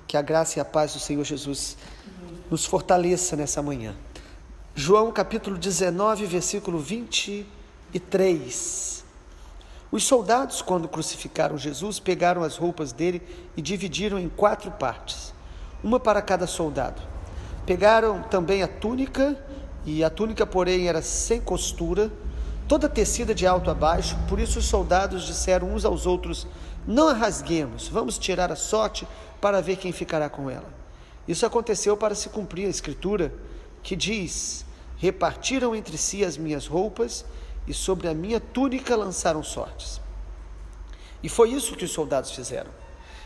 Que a graça e a paz do Senhor Jesus nos fortaleça nessa manhã. João capítulo 19, versículo 23. Os soldados, quando crucificaram Jesus, pegaram as roupas dele e dividiram em 4 partes, uma para cada soldado. Pegaram também a túnica, e a túnica, porém, era sem costura, toda tecida de alto a baixo. Por isso os soldados disseram uns aos outros: não a rasguemos, vamos tirar a sorte para ver quem ficará com ela. Isso aconteceu para se cumprir a escritura, que diz: repartiram entre si as minhas roupas, e sobre a minha túnica lançaram sortes. E foi isso que os soldados fizeram.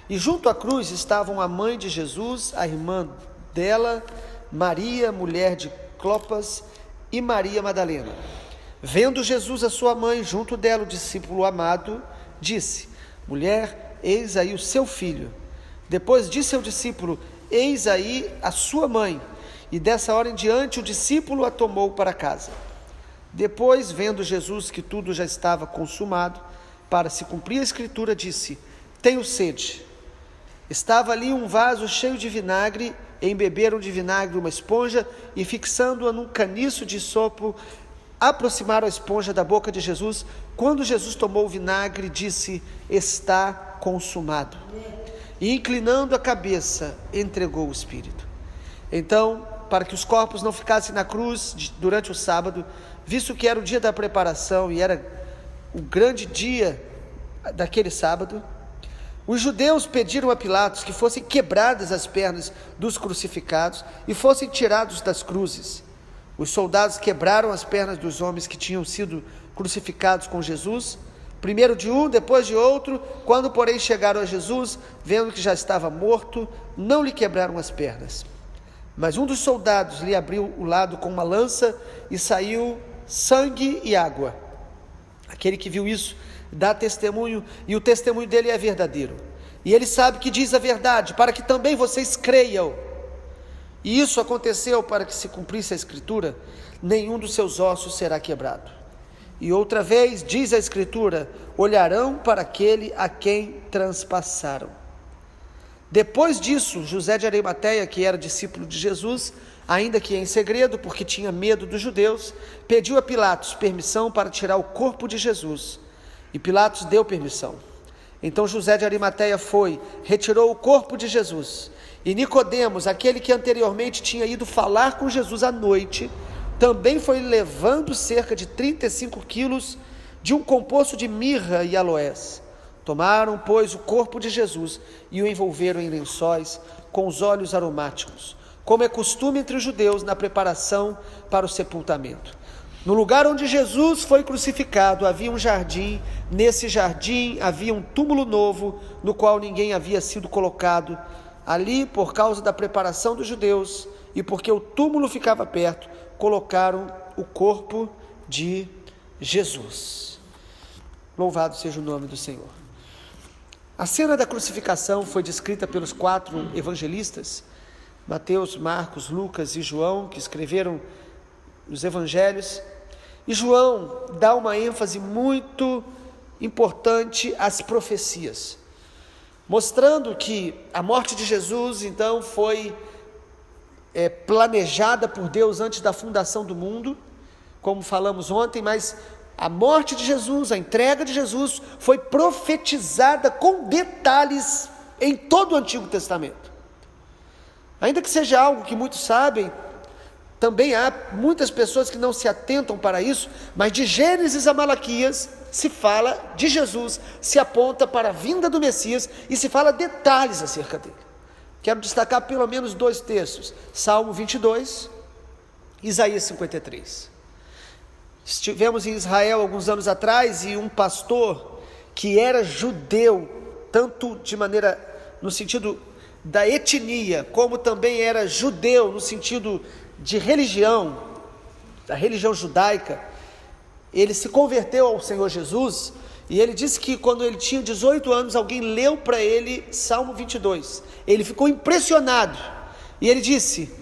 E junto à cruz estavam a mãe de Jesus, a irmã dela, Maria, mulher de Clopas, e Maria Madalena. Vendo Jesus a sua mãe, junto dela o discípulo amado, disse: mulher, eis aí o seu filho. Depois disse ao discípulo: eis aí a sua mãe. E dessa hora em diante o discípulo a tomou para casa. Depois, vendo Jesus que tudo já estava consumado, para se cumprir a escritura, disse: tenho sede. Estava ali um vaso cheio de vinagre, embeberam de vinagre uma esponja e, fixando-a num caniço de sopo, aproximaram a esponja da boca de Jesus. Quando Jesus tomou o vinagre, disse: está consumado. E, inclinando a cabeça, entregou o Espírito. Então, para que os corpos não ficassem na cruz durante o sábado, visto que era o dia da preparação e era o grande dia daquele sábado, os judeus pediram a Pilatos que fossem quebradas as pernas dos crucificados e fossem tirados das cruzes. Os soldados quebraram as pernas dos homens que tinham sido crucificados com Jesus, primeiro de um, depois de outro. Quando, porém, chegaram a Jesus, vendo que já estava morto, não lhe quebraram as pernas. Mas um dos soldados lhe abriu o lado com uma lança e saiu sangue e água. Aquele que viu isso dá testemunho, e o testemunho dele é verdadeiro. E ele sabe que diz a verdade, para que também vocês creiam. E isso aconteceu para que se cumprisse a escritura: nenhum dos seus ossos será quebrado. E outra vez diz a escritura: olharão para aquele a quem transpassaram. Depois disso, José de Arimateia, que era discípulo de Jesus, ainda que em segredo, porque tinha medo dos judeus, pediu a Pilatos permissão para tirar o corpo de Jesus. E Pilatos deu permissão. Então José de Arimateia foi, retirou o corpo de Jesus. E Nicodemos, aquele que anteriormente tinha ido falar com Jesus à noite, também foi levando cerca de 35 quilos de um composto de mirra e aloés. Tomaram, pois, o corpo de Jesus e o envolveram em lençóis com os óleos aromáticos, como é costume entre os judeus na preparação para o sepultamento. No lugar onde Jesus foi crucificado havia um jardim. Nesse jardim havia um túmulo novo, no qual ninguém havia sido colocado. Ali, por causa da preparação dos judeus e porque o túmulo ficava perto, colocaram o corpo de Jesus. Louvado seja o nome do Senhor. A cena da crucificação foi descrita pelos 4 evangelistas, Mateus, Marcos, Lucas e João, que escreveram os evangelhos. E João dá uma ênfase muito importante às profecias, mostrando que a morte de Jesus, então, foi planejada por Deus antes da fundação do mundo, como falamos ontem, mas a morte de Jesus, a entrega de Jesus, foi profetizada com detalhes em todo o Antigo Testamento. Ainda que seja algo que muitos sabem, também há muitas pessoas que não se atentam para isso, mas de Gênesis a Malaquias se fala de Jesus, se aponta para a vinda do Messias e se fala detalhes acerca dele. Quero destacar pelo menos 2 textos, Salmo 22, Isaías 53. Estivemos em Israel alguns anos atrás e um pastor que era judeu, tanto de maneira, no sentido da etnia, como também era judeu no sentido de religião, da religião judaica, ele se converteu ao Senhor Jesus, e ele disse que quando ele tinha 18 anos, alguém leu para ele Salmo 22, ele ficou impressionado, e ele disse: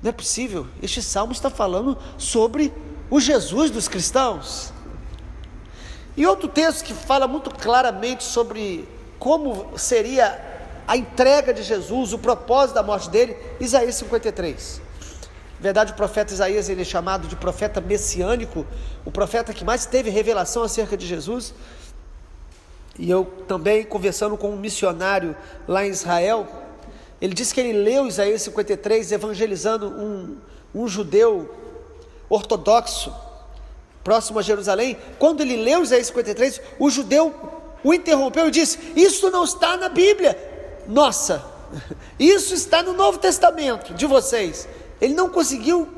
não é possível, este Salmo está falando sobre o Jesus dos cristãos. E outro texto que fala muito claramente sobre como seria a entrega de Jesus, o propósito da morte dele, Isaías 53. Na verdade, o profeta Isaías, ele é chamado de profeta messiânico, o profeta que mais teve revelação acerca de Jesus. E eu também, conversando com um missionário lá em Israel, ele disse que ele leu Isaías 53, evangelizando um judeu ortodoxo, próximo a Jerusalém. Quando ele leu Isaías 53, o judeu o interrompeu e disse: isso não está na Bíblia. Nossa, isso está no Novo Testamento de vocês. Ele não conseguiu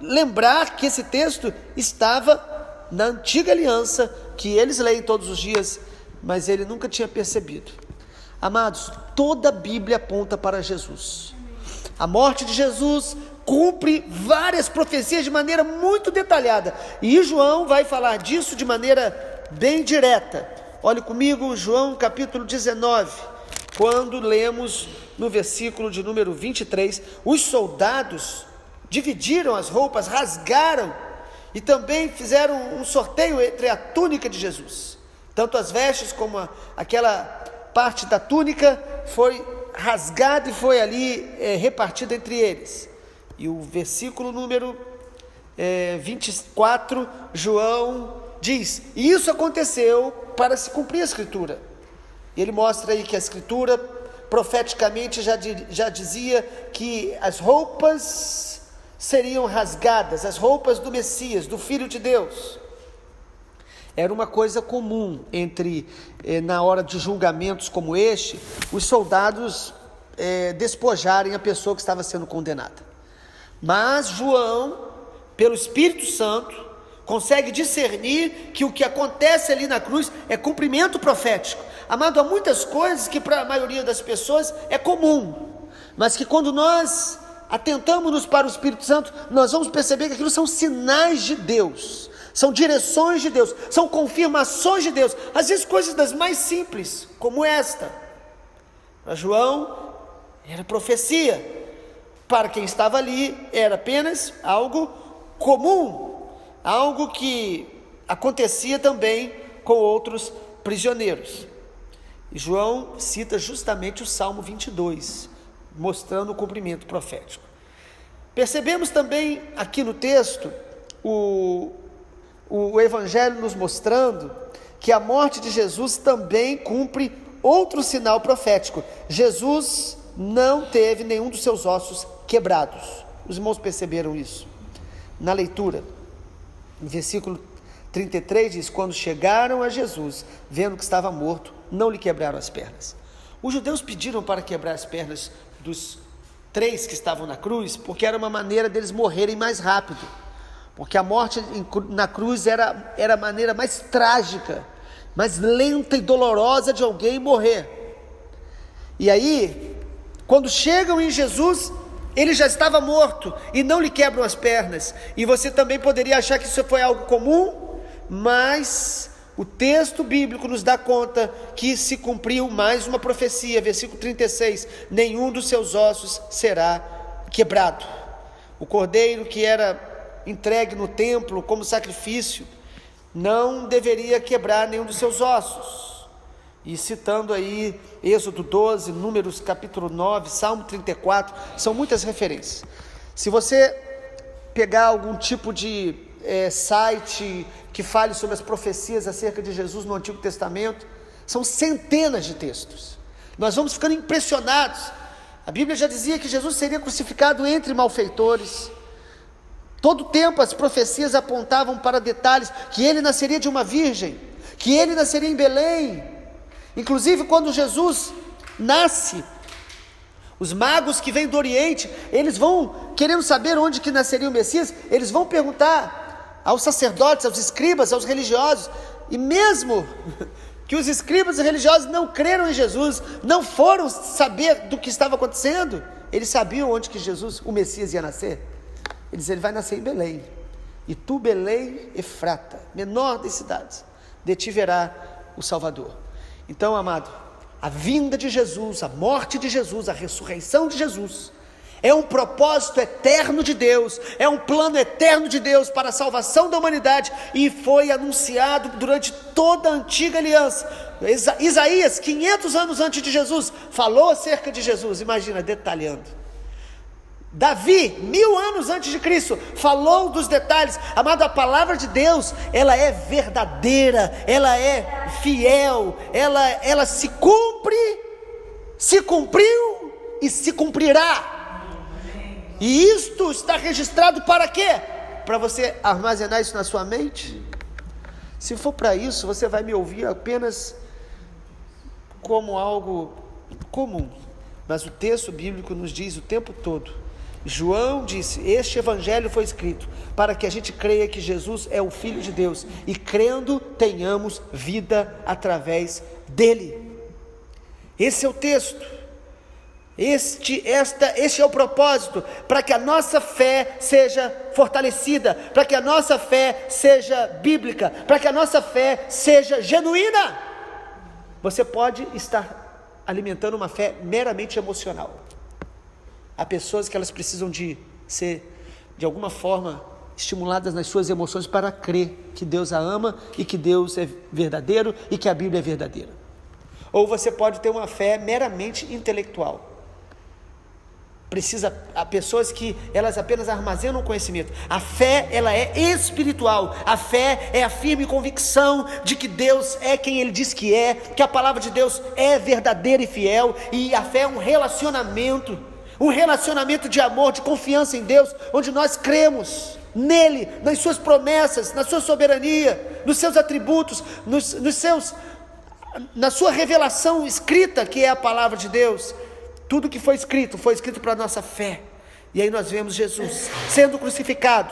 lembrar que esse texto estava na antiga aliança, que eles leem todos os dias, mas ele nunca tinha percebido. Amados, toda a Bíblia aponta para Jesus. A morte de Jesus cumpre várias profecias de maneira muito detalhada, e João vai falar disso de maneira bem direta. Olhe comigo, João capítulo 19, quando lemos no versículo de número 23, os soldados dividiram as roupas, rasgaram, e também fizeram um sorteio entre a túnica de Jesus. Tanto as vestes como aquela parte da túnica foi rasgada e foi ali repartida entre eles. E o versículo número 24, João diz: e isso aconteceu para se cumprir a Escritura. E ele mostra aí que a Escritura profeticamente já dizia que as roupas seriam rasgadas, as roupas do Messias, do Filho de Deus. Era uma coisa comum na hora de julgamentos como este, os soldados despojarem a pessoa que estava sendo condenada. Mas João, pelo Espírito Santo, consegue discernir que o que acontece ali na cruz é cumprimento profético. Amado, há muitas coisas que para a maioria das pessoas é comum, mas que quando nós atentamos-nos para o Espírito Santo, nós vamos perceber que aquilo são sinais de Deus, são direções de Deus, são confirmações de Deus, às vezes coisas das mais simples, como esta. Para João, era profecia, para quem estava ali, era apenas algo comum, algo que acontecia também com outros prisioneiros. E João cita justamente o Salmo 22, mostrando o cumprimento profético. Percebemos também aqui no texto o Evangelho nos mostrando que a morte de Jesus também cumpre outro sinal profético. Jesus não teve nenhum dos seus ossos quebrados. Os irmãos perceberam isso? Na leitura, no versículo 33 diz: quando chegaram a Jesus, vendo que estava morto, não lhe quebraram as pernas. Os judeus pediram para quebrar as pernas dos 3 que estavam na cruz, porque era uma maneira deles morrerem mais rápido, porque a morte na cruz era a maneira mais trágica, mais lenta e dolorosa de alguém morrer. E aí, quando chegam em Jesus, ele já estava morto e não lhe quebram as pernas. E você também poderia achar que isso foi algo comum, mas o texto bíblico nos dá conta que se cumpriu mais uma profecia, versículo 36, nenhum dos seus ossos será quebrado. O cordeiro que era entregue no templo como sacrifício, não deveria quebrar nenhum dos seus ossos. E citando aí Êxodo 12, Números capítulo 9, Salmo 34, são muitas referências. Se você pegar algum tipo de site que fale sobre as profecias acerca de Jesus no Antigo Testamento, são centenas de textos. Nós vamos ficando impressionados. A Bíblia já dizia que Jesus seria crucificado entre malfeitores. Todo tempo as profecias apontavam para detalhes, que ele nasceria de uma virgem, que ele nasceria em Belém. Inclusive quando Jesus nasce, os magos que vêm do Oriente, eles vão querendo saber onde que nasceria o Messias, eles vão perguntar aos sacerdotes, aos escribas, aos religiosos, e mesmo que os escribas e religiosos não creram em Jesus, não foram saber do que estava acontecendo, eles sabiam onde que Jesus, o Messias, ia nascer. Ele diz: ele vai nascer em Belém, e tu, Belém, Efrata, menor das cidades, de ti verá o Salvador. Então, amado, a vinda de Jesus, a morte de Jesus, a ressurreição de Jesus, É um propósito eterno de Deus, é um plano eterno de Deus para a salvação da humanidade, e foi anunciado durante toda a antiga aliança. Isaías, 500 anos antes de Jesus, falou acerca de Jesus, imagina, detalhando. Davi, 1000 anos antes de Cristo, falou dos detalhes. Amado, a palavra de Deus, ela é verdadeira, ela é fiel, ela se cumpre, se cumpriu e se cumprirá. E isto está registrado para quê? Para você armazenar isso na sua mente? Se for para isso, você vai me ouvir apenas como algo comum. Mas o texto bíblico nos diz o tempo todo. João disse: este evangelho foi escrito para que a gente creia que Jesus é o Filho de Deus, e crendo tenhamos vida através dele. Esse é o texto. Este é o propósito, para que a nossa fé seja fortalecida, para que a nossa fé seja bíblica, para que a nossa fé seja genuína. Você pode estar alimentando uma fé meramente emocional. Há pessoas que elas precisam de ser, de alguma forma, estimuladas nas suas emoções para crer que Deus a ama e que Deus é verdadeiro e que a Bíblia é verdadeira. Ou você pode ter uma fé meramente intelectual. Há pessoas que elas apenas armazenam conhecimento. A fé, ela é espiritual. A fé é a firme convicção de que Deus é quem Ele diz que é, que a palavra de Deus é verdadeira e fiel. E a fé é um relacionamento de amor, de confiança em Deus, onde nós cremos nele, nas suas promessas, na sua soberania, nos seus atributos, na sua revelação escrita, que é a palavra de Deus. Tudo que foi escrito para a nossa fé. E aí nós vemos Jesus sendo crucificado.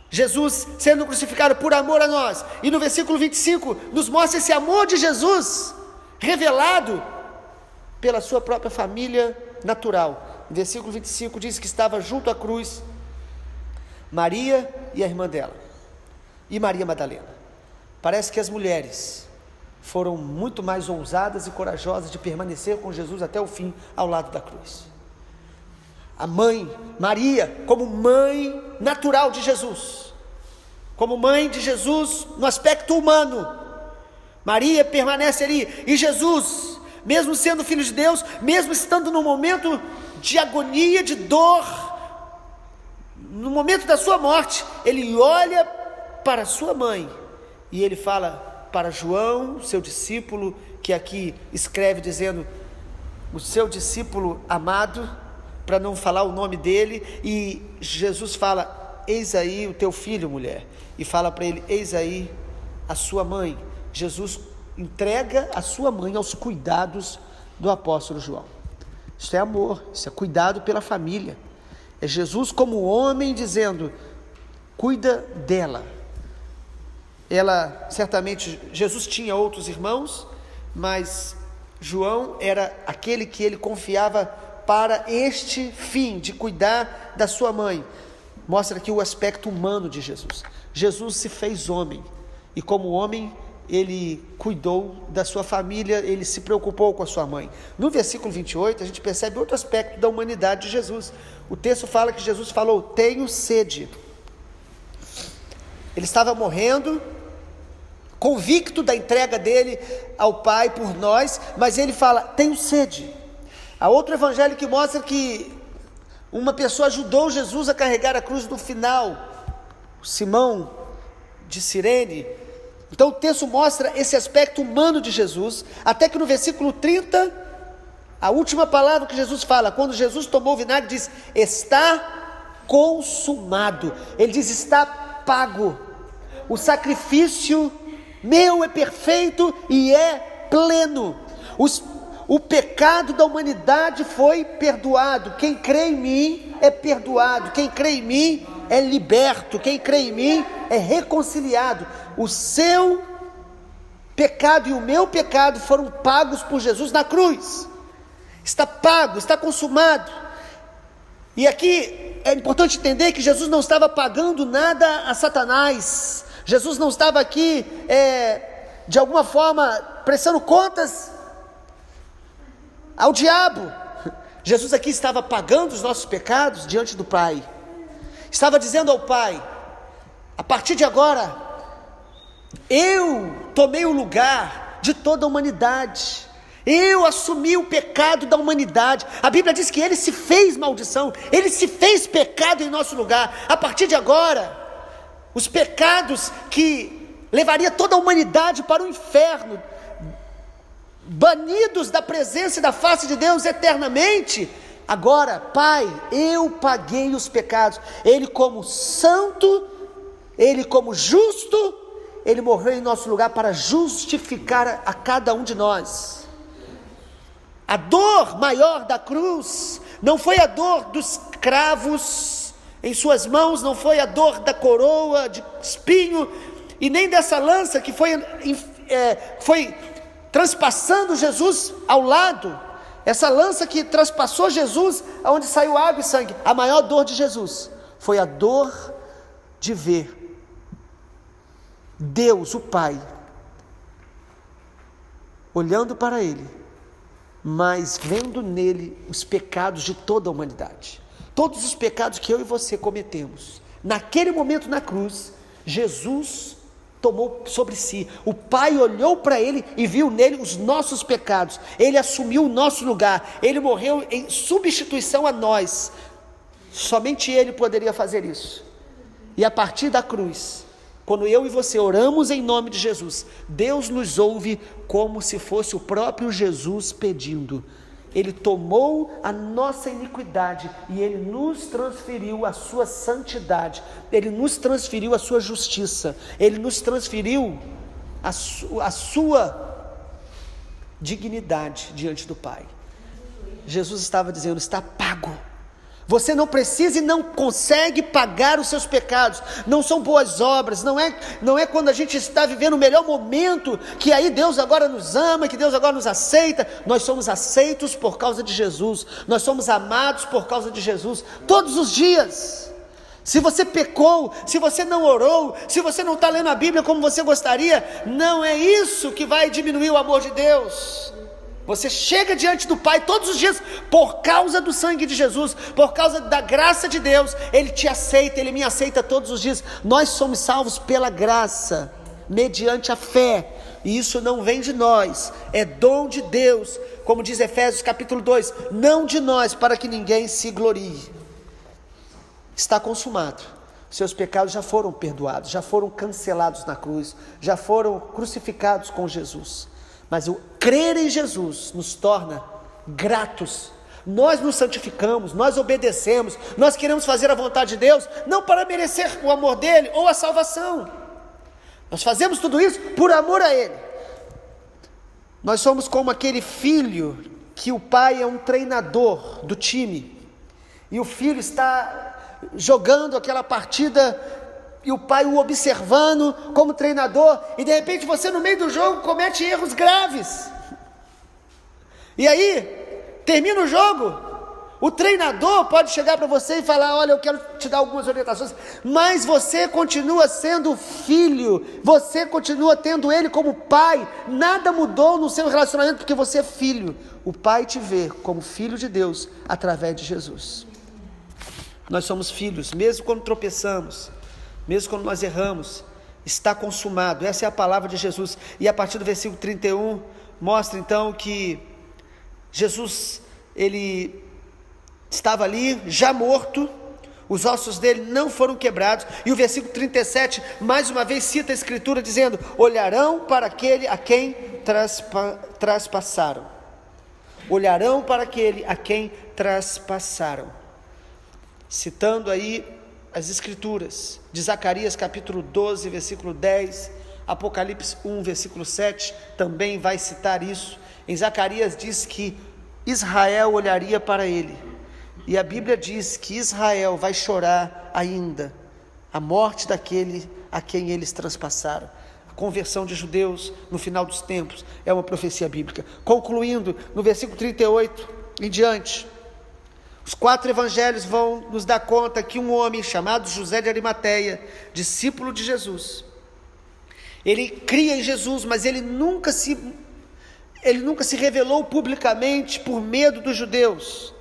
Jesus sendo crucificado por amor a nós. E no versículo 25 nos mostra esse amor de Jesus revelado pela sua própria família natural. No versículo 25 diz que estava junto à cruz Maria e a irmã dela, e Maria Madalena. Parece que as mulheres foram muito mais ousadas e corajosas de permanecer com Jesus até o fim, ao lado da cruz. A mãe, Maria, como mãe natural de Jesus, como mãe de Jesus no aspecto humano, Maria permanece ali, e Jesus, mesmo sendo filho de Deus, mesmo estando num momento de agonia, de dor, no momento da sua morte, ele olha para sua mãe, e ele fala para João, seu discípulo, que aqui escreve dizendo o seu discípulo amado, para não falar o nome dele, e Jesus fala: eis aí o teu filho, mulher, e fala para ele: eis aí a sua mãe. Jesus entrega a sua mãe aos cuidados do apóstolo João. Isso é amor, isso é cuidado pela família. É Jesus como homem dizendo: cuida dela. Certamente, Jesus tinha outros irmãos, mas João era aquele que ele confiava para este fim, de cuidar da sua mãe. Mostra aqui o aspecto humano de Jesus. Jesus se fez homem, e como homem, ele cuidou da sua família, ele se preocupou com a sua mãe. No versículo 28, a gente percebe outro aspecto da humanidade de Jesus. O texto fala que Jesus falou: tenho sede. Ele estava morrendo, convicto da entrega dele ao Pai por nós, mas ele fala: tenho sede. Há outro evangelho que mostra que uma pessoa ajudou Jesus a carregar a cruz no final, Simão de Cirene. Então o texto mostra esse aspecto humano de Jesus, até que no versículo 30, a última palavra que Jesus fala, quando Jesus tomou o vinagre, diz: está consumado. Ele diz: está pago. O sacrifício meu é perfeito e é pleno. O pecado da humanidade foi perdoado. Quem crê em mim é perdoado. Quem crê em mim é liberto. Quem crê em mim é reconciliado. O seu pecado e o meu pecado foram pagos por Jesus na cruz. Está pago, está consumado. E aqui é importante entender que Jesus não estava pagando nada a Satanás. Jesus não estava aqui, de alguma forma, prestando contas ao diabo. Jesus aqui estava pagando os nossos pecados diante do Pai. Estava dizendo ao Pai: a partir de agora, eu tomei o lugar de toda a humanidade. Eu assumi o pecado da humanidade. A Bíblia diz que Ele se fez maldição, Ele se fez pecado em nosso lugar. A partir de agora, os pecados que levaria toda a humanidade para o inferno, banidos da presença e da face de Deus eternamente, agora, Pai, eu paguei os pecados. Ele como santo, Ele como justo, Ele morreu em nosso lugar para justificar a cada um de nós. A dor maior da cruz não foi a dor dos cravos em suas mãos, não foi a dor da coroa de espinho, e nem dessa lança que foi transpassando Jesus ao lado. Essa lança que transpassou Jesus, aonde saiu água e sangue. A maior dor de Jesus foi a dor de ver Deus, o Pai, olhando para Ele, mas vendo nele os pecados de toda a humanidade. Todos os pecados que eu e você cometemos. Naquele momento na cruz, Jesus tomou sobre si. O Pai olhou para Ele e viu nele os nossos pecados. Ele assumiu o nosso lugar. Ele morreu em substituição a nós. Somente Ele poderia fazer isso. E a partir da cruz, quando eu e você oramos em nome de Jesus, Deus nos ouve como se fosse o próprio Jesus pedindo. Ele tomou a nossa iniquidade e Ele nos transferiu a sua santidade. Ele nos transferiu a sua justiça. Ele nos transferiu a sua dignidade diante do Pai. Jesus estava dizendo: está pago. Você não precisa e não consegue pagar os seus pecados. Não são boas obras, não é quando a gente está vivendo o melhor momento, que aí Deus agora nos ama, que Deus agora nos aceita. Nós somos aceitos por causa de Jesus. Nós somos amados por causa de Jesus, todos os dias. Se você pecou, se você não orou, se você não está lendo a Bíblia como você gostaria, não é isso que vai diminuir o amor de Deus. Você chega diante do Pai todos os dias por causa do sangue de Jesus, por causa da graça de Deus. Ele te aceita, Ele me aceita todos os dias. Nós somos salvos pela graça, mediante a fé, e isso não vem de nós, é dom de Deus, como diz Efésios capítulo 2, não de nós, para que ninguém se glorie. Está consumado. Seus pecados já foram perdoados, já foram cancelados na cruz, já foram crucificados com Jesus. Mas o crer em Jesus nos torna gratos. Nós nos santificamos, nós obedecemos, nós queremos fazer a vontade de Deus, não para merecer o amor dEle ou a salvação. Nós fazemos tudo isso por amor a Ele. Nós somos como aquele filho que o pai é um treinador do time, e o filho está jogando aquela partida e o pai o observando como treinador, e de repente você no meio do jogo comete erros graves, e aí termina o jogo, o treinador pode chegar para você e falar: olha, eu quero te dar algumas orientações, mas você continua sendo filho, você continua tendo ele como pai, nada mudou no seu relacionamento, porque você é filho. O pai te vê como filho de Deus através de Jesus. Nós somos filhos, mesmo quando tropeçamos, mesmo quando nós erramos, está consumado. Essa é a palavra de Jesus. E a partir do versículo 31, mostra então que Jesus, ele estava ali, já morto, os ossos dele não foram quebrados. E o versículo 37, mais uma vez cita a Escritura dizendo: olharão para aquele a quem traspassaram. Olharão para aquele a quem traspassaram. Citando aí as Escrituras de Zacarias capítulo 12, versículo 10, Apocalipse 1, versículo 7, também vai citar isso. Em Zacarias diz que Israel olharia para ele, e a Bíblia diz que Israel vai chorar ainda a morte daquele a quem eles transpassaram. A conversão de judeus no final dos tempos é uma profecia bíblica. Concluindo, no versículo 38 em diante, os 4 evangelhos vão nos dar conta que um homem chamado José de Arimateia, discípulo de Jesus, ele cria em Jesus, mas ele nunca se revelou publicamente por medo dos judeus.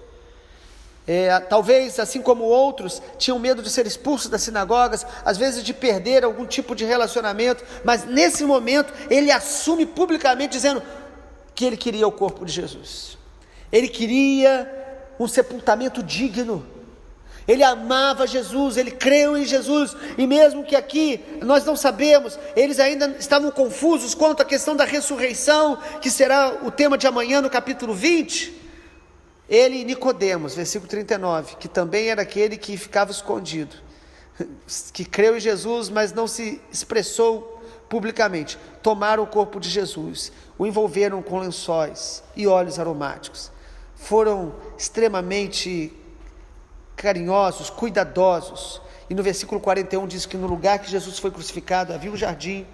Talvez, assim como outros, tinham medo de ser expulsos das sinagogas, às vezes de perder algum tipo de relacionamento, mas nesse momento ele assume publicamente dizendo que ele queria o corpo de Jesus. Ele queria um sepultamento digno. Ele amava Jesus, ele creu em Jesus, e mesmo que aqui nós não sabemos, eles ainda estavam confusos quanto à questão da ressurreição, que será o tema de amanhã no capítulo 20, ele, Nicodemos, versículo 39, que também era aquele que ficava escondido, que creu em Jesus, mas não se expressou publicamente, tomaram o corpo de Jesus, o envolveram com lençóis e óleos aromáticos, foram extremamente carinhosos, cuidadosos, e no versículo 41 diz que no lugar que Jesus foi crucificado havia um jardim,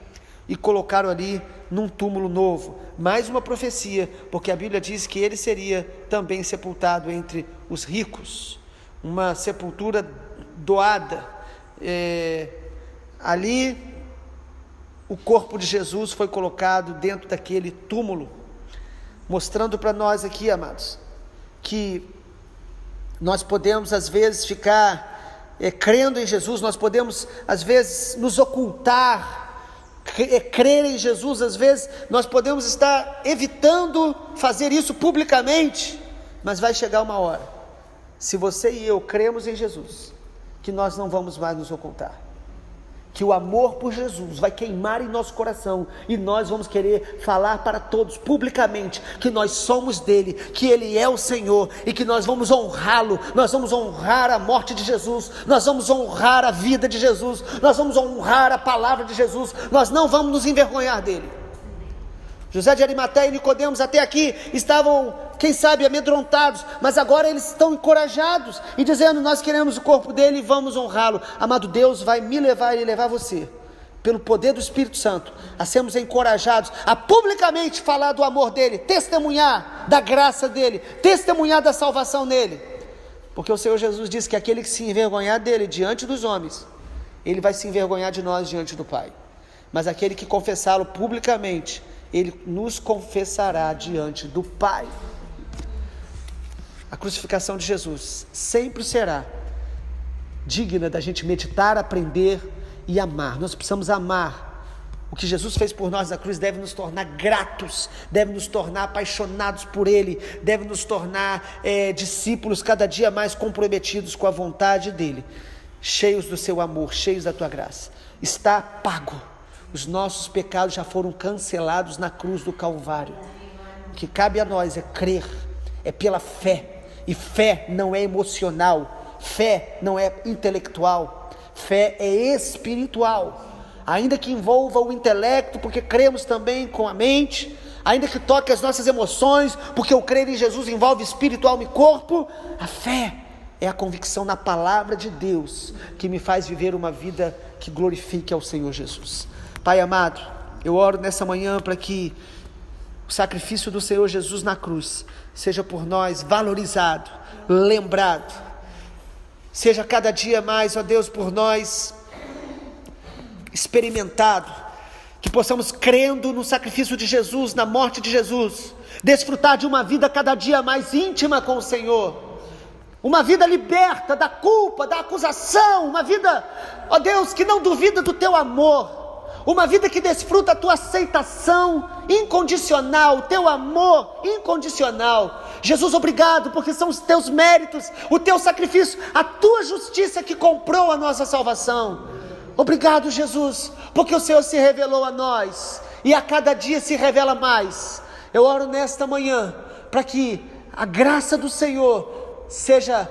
e colocaram ali num túmulo novo, mais uma profecia, porque a Bíblia diz que ele seria também sepultado entre os ricos, uma sepultura doada. Ali o corpo de Jesus foi colocado dentro daquele túmulo, mostrando para nós aqui, amados, que nós podemos às vezes ficar crendo em Jesus, nós podemos às vezes nos ocultar, crer em Jesus, às vezes nós podemos estar evitando fazer isso publicamente, mas vai chegar uma hora, se você e eu cremos em Jesus, que nós não vamos mais nos ocultar, que o amor por Jesus vai queimar em nosso coração, e nós vamos querer falar para todos publicamente, que nós somos dele, que ele é o Senhor, e que nós vamos honrá-lo, nós vamos honrar a morte de Jesus, nós vamos honrar a vida de Jesus, nós vamos honrar a palavra de Jesus, nós não vamos nos envergonhar dele. José de Arimateia e Nicodemos até aqui estavam, quem sabe, amedrontados, mas agora eles estão encorajados e dizendo: nós queremos o corpo dele e vamos honrá-lo. Amado, Deus vai me levar e levar você, pelo poder do Espírito Santo, a sermos encorajados a publicamente falar do amor dele, testemunhar da graça dele, testemunhar da salvação nele, porque o Senhor Jesus disse que aquele que se envergonhar dele diante dos homens, ele vai se envergonhar de nós diante do Pai, mas aquele que confessá-lo publicamente, ele nos confessará diante do Pai. A crucificação de Jesus sempre será digna da gente meditar, aprender e amar. Nós precisamos amar. O que Jesus fez por nós na cruz deve nos tornar gratos, deve nos tornar apaixonados por Ele, deve nos tornar discípulos cada dia mais comprometidos com a vontade dEle, cheios do seu amor, cheios da tua graça. Está pago. Os nossos pecados já foram cancelados na cruz do Calvário. O que cabe a nós é crer, é pela fé. E fé não é emocional, fé não é intelectual, fé é espiritual. Ainda que envolva o intelecto, porque cremos também com a mente, ainda que toque as nossas emoções, porque o crer em Jesus envolve espírito, alma e corpo, a fé é a convicção na palavra de Deus, que me faz viver uma vida que glorifique ao Senhor Jesus. Pai amado, eu oro nessa manhã para que o sacrifício do Senhor Jesus na cruz seja por nós valorizado, lembrado, seja cada dia mais, ó Deus, por nós experimentado, que possamos, crendo no sacrifício de Jesus, na morte de Jesus, desfrutar de uma vida cada dia mais íntima com o Senhor, uma vida liberta da culpa, da acusação, uma vida, ó Deus, que não duvida do teu amor, uma vida que desfruta a tua aceitação incondicional, o teu amor incondicional. Jesus, obrigado, porque são os teus méritos, o teu sacrifício, a tua justiça que comprou a nossa salvação. Obrigado, Jesus, porque o Senhor se revelou a nós, e a cada dia se revela mais. Eu oro nesta manhã, para que a graça do Senhor seja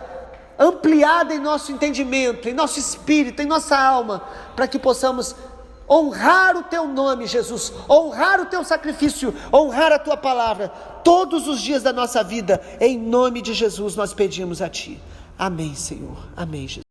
ampliada em nosso entendimento, em nosso espírito, em nossa alma, para que possamos honrar o teu nome, Jesus, honrar o teu sacrifício, honrar a tua palavra, todos os dias da nossa vida. Em nome de Jesus nós pedimos a ti. Amém, Senhor. Amém, Jesus.